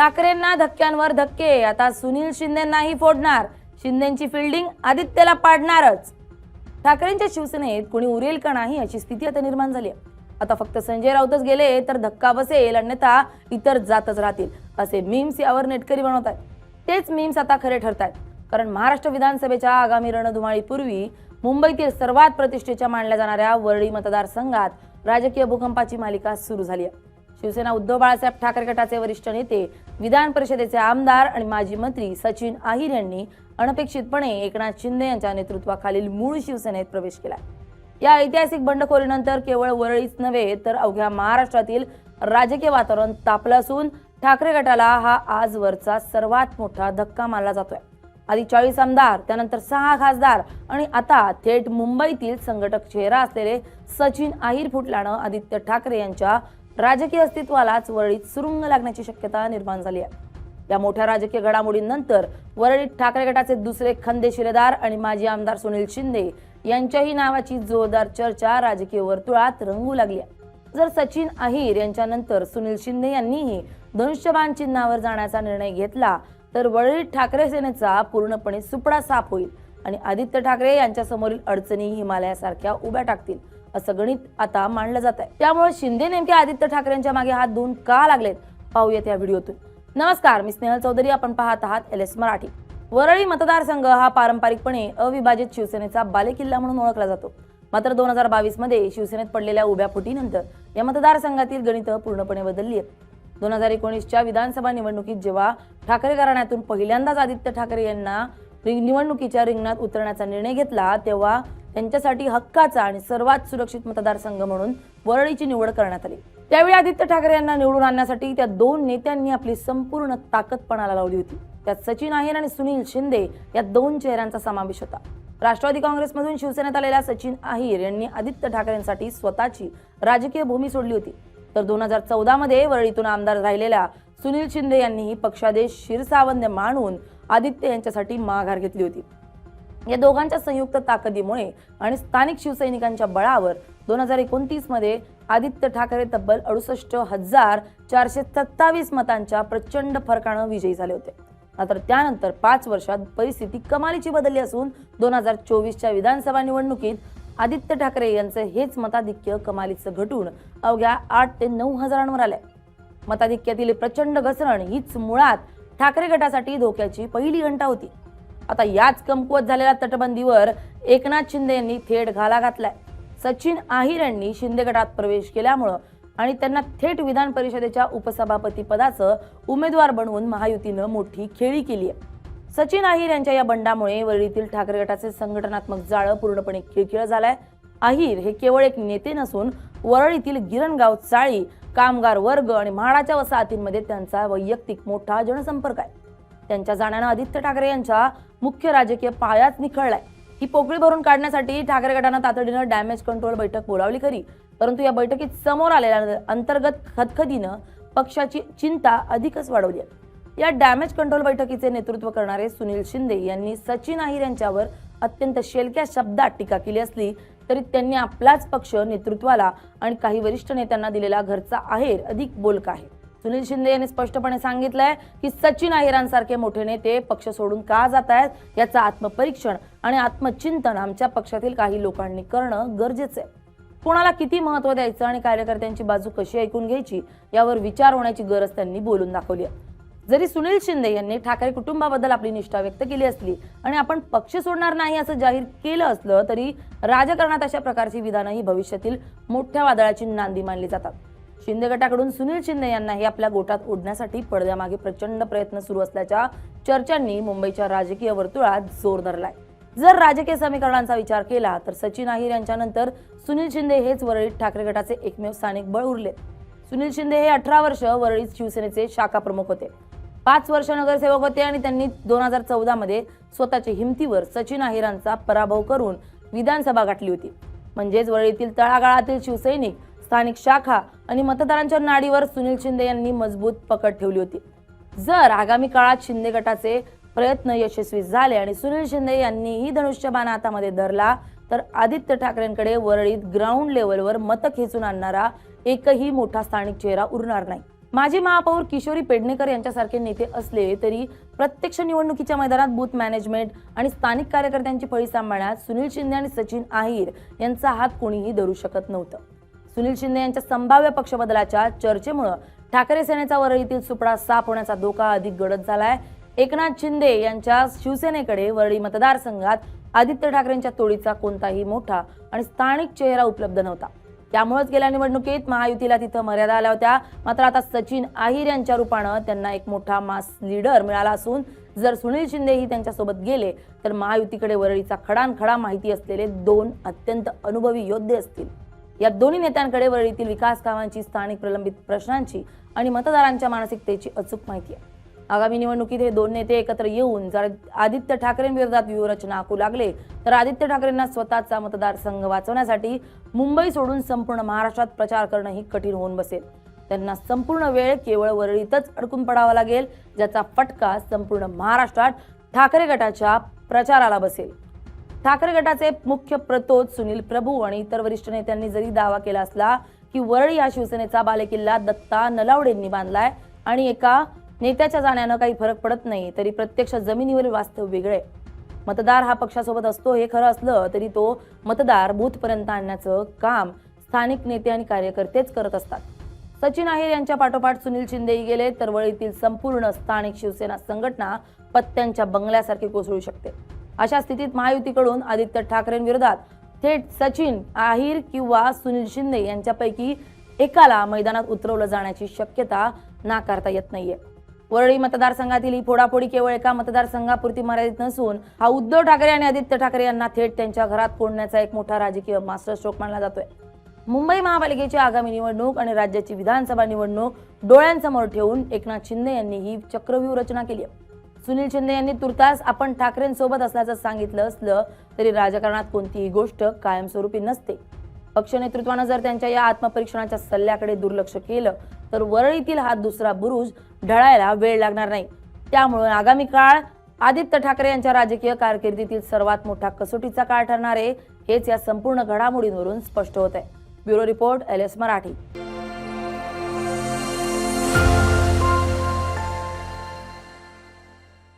ठाकरेंना धक्क्यांवर धक्के, आता सुनील शिंदेंनाही फोडणार. शिंदेंची फिल्डिंग आदित्यला पाडणारच. ठाकरेंच्या शिवसेनेत कोणी उरेल का नाही अशी स्थिती आता निर्माण झाली आहे. आता फक्त संजय राऊतच गेले तर धक्का बसेल, अन्यथा इतर जातच राहतील असे मीम्स यावर नेटकरी बनवत आहेत. तेच मीम्स आता खरे ठरत आहेत, कारण महाराष्ट्र विधानसभेच्या आगामी रणधुमाळीपूर्वी मुंबईतील सर्वात प्रतिष्ठेच्या मानल्या जाणाऱ्या वरळी मतदारसंघात राजकीय भूकंपाची मालिका सुरू झाली आहे. शिवसेना उद्धव बाळासाहेब ठाकरे गटाचे वरिष्ठ नेते, विधान परिषदेचे आमदार आणि माजी मंत्री सचिन अहिर यांनी अनपेक्षितपणे एकनाथ शिंदे यांच्या नेतृत्वाखालील मूळ शिवसेनेत प्रवेश केला. या ऐतिहासिक बंडखोरीनंतर केवळ वरळीच नव्हे तर अवघ्या महाराष्ट्रातील राजकीय वातावरण तापलं असून ठाकरे गटाला हा आजवरचा सर्वात मोठा धक्का मानला जातोय. आधी 40 आमदार, त्यानंतर 6 खासदार आणि आता थेट मुंबईतील संघटक चेहरा असलेले सचिन अहिर फुटल्यानं आदित्य ठाकरे यांच्या राजकीय अस्तित्वालाच वरळीत सुरुंग लागण्याची शक्यता निर्माण झाली आहे. या मोठ्या राजकीय घडामोडींनंतर वरळीत ठाकरे गटाचे दुसरे खंदे शिलेदार आणि माजी आमदार सुनील शिंदे यांच्याही नावाची जोरदार चर्चा राजकीय वर्तुळात रंगू लागली आहे. जर सचिन अहिर यांच्यानंतर सुनील शिंदे यांनीही धनुष्यबाण चिन्हावर जाण्याचा निर्णय घेतला तर वरळीत ठाकरे सेनेचा पूर्णपणे सुपडा साफ होईल आणि आदित्य ठाकरे यांच्या समोरील अडचणी हिमालयासारख्या उभ्या टाकतील असं गणित आता मांडलं जात आहे. त्यामुळे शिंदे नेमके आदित्य ठाकरेंच्या मागे हात धुवून का लागलेत पाहूयात या व्हिडिओतून. नमस्कार, मी स्नेहल चौधरी, आपण पाहत आहात LS मराठी. वरळी मतदारसंघ हा पारंपरिकपणे अविभाजित शिवसेनेचा बालेकिल्ला म्हणून ओळखला जातो. मात्र 2022 मध्ये शिवसेनेत पडलेल्या उभ्या फुटीनंतर या मतदारसंघातील गणित पूर्णपणे बदलली आहेत. 2019च्या विधानसभा निवडणुकीत जेव्हा ठाकरे घराण्यातून पहिल्यांदाच आदित्य ठाकरे यांना निवडणुकीच्या रिंगणात उतरण्याचा निर्णय घेतला, तेव्हा त्यांच्यासाठी हक्काचा आणि सर्वात सुरक्षित मतदारसंघ म्हणून वरळीची निवड करण्यात आली. त्यावेळी आदित्य ठाकरे यांना निवडून आणण्यासाठी त्या दोन नेत्यांनी आपली संपूर्ण ताकद पणाला लावली होती. त्यात सचिन अहिर आणि सुनील शिंदे या दोन चेहऱ्यांचा समावेश होता. राष्ट्रवादी काँग्रेसमधून शिवसेनेत आलेल्या सचिन अहिर यांनी आदित्य ठाकरेंसाठी स्वतःची राजकीय भूमी सोडली होती. तर 2014 मध्ये वरळीतून आमदार राहिलेल्या सुनील शिंदे यांनीही पक्षादेश शिरसावंद्य मानून आदित्य यांच्यासाठी माघार घेतली होती. या दोघांच्या संयुक्त ताकदीमुळे आणि स्थानिक शिवसैनिकांच्या बळावर 2029 मध्ये आदित्य ठाकरे तब्बल 68,427 मतांच्या प्रचंड फरकानं विजयी झाले होते. मात्र त्यानंतर 5 वर्षात परिस्थिती कमालीची बदलली असून 2024च्या विधानसभा निवडणुकीत आदित्य ठाकरे यांचे हेच मताधिक्य कमालीचं घटून अवघ्या 8 ते 9 हजारांवर आले. मताधिक्यातील प्रचंड घसरण हीच मुळात ठाकरे गटासाठी धोक्याची पहिली घंटा होती. आता याच कमकुवत झालेल्या तटबंदीवर एकनाथ शिंदे यांनी थेट घाला घातलाय. सचिन अहिर यांनी शिंदे गटात प्रवेश केल्यामुळं आणि त्यांना थेट विधान परिषदेच्या उपसभापती पदाचं उमेदवार बनवून महायुतीनं मोठी खेळी केली आहे. सचिन अहिर यांच्या या बंडामुळे वरळीतील ठाकरे गटाचे संघटनात्मक जाळं पूर्णपणे खिळखिळं झालंय. अहिर हे केवळ एक नेते नसून वरळीतील गिरणगाव, चाळी, कामगार वर्ग आणि म्हाडाच्या वसाहतींमध्ये त्यांचा वैयक्तिक मोठा जनसंपर्क आहे. त्यांच्या जाण्यानं आदित्य ठाकरे यांच्या मुख्य राजकीय पायाच निखळलाय. ही पोकळी भरून काढण्यासाठी ठाकरे गटानं तातडीनं डॅमेज कंट्रोल बैठक बोलावली खरी, परंतु या बैठकीत समोर आलेल्या अंतर्गत खदखदीनं पक्षाची चिंता अधिकच वाढवली आहे. या डॅमेज कंट्रोल बैठकीचे नेतृत्व करणारे सुनील शिंदे यांनी सचिन अहिर यांच्यावर अत्यंत शेलक्या शब्दात टीका केली असली तरी त्यांनी आपलाच पक्ष, नेतृत्वाला आणि काही वरिष्ठ नेत्यांना दिलेला घरचा आहेर अधिक बोलका आहे. सुनील शिंदे यांनी स्पष्टपणे सांगितलंय की सचिन अहिरांसारखे मोठे नेते पक्ष सोडून का जात आहेत याचं आत्मपरीक्षण आणि आत्मचिंतन आमच्या पक्षातील काही लोकांनी करणं गरजेचं आहे. कोणाला किती महत्त्व द्यायचं आणि कार्यकर्त्यांची बाजू कशी ऐकून घ्यायची यावर विचार होण्याची गरज त्यांनी बोलून दाखवली आहे. जरी सुनील शिंदे यांनी ठाकरे कुटुंबाबद्दल आपली निष्ठा व्यक्त केली असली आणि आपण पक्ष सोडणार नाही असं जाहीर केलं असलं तरी राजकारणात अशा प्रकारची विधानं ही भविष्यातील मोठ्या वादळाची नांदी मानली जातात. शिंदे गटाकडून सुनील शिंदे यांनाही आपल्या गोटात ओढण्यासाठी पडद्यामागे प्रचंड प्रयत्न सुरू असल्याच्या चर्चांनी मुंबईच्या राजकीय वर्तुळात जोर धरलाय. जर राजकीय समीकरणांचा विचार केला तर सचिन अहिर यांच्यानंतर सुनील शिंदे हेच वरळीत ठाकरे गटाचे एकमेव स्थानिक बळ उरले. सुनील शिंदे हे 18 वर्ष वरळीत शिवसेनेचे शाखा प्रमुख होते. 5 वर्ष नगरसेवक होते आणि त्यांनी 2014 मध्ये स्वतःच्या हिमतीवर सचिन अहिरांचा पराभव करून विधानसभा गाठली होती. म्हणजेच वरळीतील तळागाळातील शिवसैनिक, स्थानिक शाखा आणि मतदारांच्या नाडीवर सुनील शिंदे यांनी मजबूत पकड ठेवली होती. जर आगामी काळात शिंदे गटाचे प्रयत्न यशस्वी झाले आणि सुनील शिंदे यांनीही धनुष्यबाण हातामध्ये धरला तर आदित्य ठाकरेंकडे वरळीत ग्राउंड लेवलवर मतं खेचून आणणारा एकही मोठा स्थानिक चेहरा उरणार नाही. माजी महापौर किशोरी पेडणेकर यांच्यासारखे नेते असले तरी प्रत्यक्ष निवडणुकीच्या मैदानात बूथ मॅनेजमेंट आणि स्थानिक कार्यकर्त्यांची फळी सांभाळण्यात सुनील शिंदे आणि सचिन अहिर यांचा हात कोणीही धरू शकत नव्हतं. सुनील शिंदे यांच्या संभाव्य पक्षबदलाच्या चर्चेमुळे ठाकरे सेनेचा वरळीतील सुपडा साफ होण्याचा धोका अधिक गडद झालाय. एकनाथ शिंदे यांच्या शिवसेनेकडे वरळी मतदारसंघात आदित्य ठाकरेंच्या तोडीचा कोणताही मोठा आणि स्थानिक चेहरा उपलब्ध नव्हता. त्यामुळेच गेल्या निवडणुकीत महायुतीला तिथं मर्यादा आल्या होत्या. मात्र आता सचिन अहिर यांच्या रूपानं त्यांना एक मोठा मास लीडर मिळाला असून जर सुनील शिंदेही त्यांच्यासोबत गेले तर महायुतीकडे वरळीचा खडानखडा माहिती असलेले दोन अत्यंत अनुभवी योद्धे असतील. या दोन्ही नेत्यांकडे वरळीतील विकास कामांची, स्थानिक प्रलंबित प्रश्नांची आणि मतदारांच्या मानसिकतेची अचूक माहिती आहे. आगामी निवडणुकीत हे दोन नेते एकत्र येऊन जर आदित्य ठाकरेंविरोधात व्यूहरचना आखू लागले तर आदित्य ठाकरेंना स्वतःचा मतदारसंघ वाचवण्यासाठी मुंबई सोडून संपूर्ण महाराष्ट्रात प्रचार करणंही कठीण होऊन बसेल. त्यांना संपूर्ण वेळ केवळ वरळीतच अडकून पडावा लागेल, ज्याचा फटका संपूर्ण महाराष्ट्रात ठाकरे गटाच्या प्रचाराला बसेल. ठाकरे गटाचे मुख्य प्रतोद सुनील प्रभू आणि इतर वरिष्ठ नेत्यांनी जरी दावा केला असला की वरळी हा शिवसेनेचा बालेकिल्ला दत्ता नलावडेंनी बांधलाय आणि एका नेत्याच्या जाण्यानं काही फरक पडत नाही, तरी प्रत्यक्ष जमिनीवरील वास्तव वेगळे. मतदार हा पक्षासोबत असतो हे खरं असलं तरी तो मतदार बूथपर्यंत आणण्याचं काम स्थानिक नेते आणि कार्यकर्तेच करत असतात. सचिन अहिर यांच्या पाठोपाठ सुनील शिंदेही गेले तर वरळीतील संपूर्ण स्थानिक शिवसेना संघटना पत्त्यांच्या बंगल्यासारखी कोसळू शकते. अशा स्थितीत महायुतीकडून आदित्य ठाकरेंविरोधात थेट सचिन अहिर किंवा सुनील शिंदे यांच्यापैकी एकाला मैदानात उतरवलं जाण्याची शक्यता नाकारता येत नाहीये. वरळी मतदारसंघातील ही फोडाफोडी केवळ एका मतदारसंघापुरती मर्यादित नसून हा उद्धव ठाकरे आणि आदित्य ठाकरे यांना थेट त्यांच्या घरात कोंडण्याचा एक मोठा राजकीय मास्टर स्ट्रोक मानला जातोय. मुंबई महापालिकेची आगामी निवडणूक आणि राज्याची विधानसभा निवडणूक डोळ्यांसमोर ठेवून एकनाथ शिंदे यांनी ही चक्रव्यूह रचना केली आहे. सुनील शिंदे यांनी तुर्तास आपण ठाकरेंसोबत असल्याचं सांगितलं असलं तरी राजकारणात कोणतीही गोष्ट कायमस्वरूपी नसते. पक्ष नेतृत्वानं जर त्यांच्या या आत्मपरीक्षणाच्या सल्ल्याकडे दुर्लक्ष केलं तर वरळीतील हा दुसरा बुरुज ढळायला वेळ लागणार नाही. त्यामुळे आगामी काळ आदित्य ठाकरे यांच्या राजकीय कारकिर्दीतील सर्वात मोठा कसोटीचा काळ ठरणार आहे, हेच या संपूर्ण घडामोडींवरून स्पष्ट होत आहे. Bureau report LS Marathi.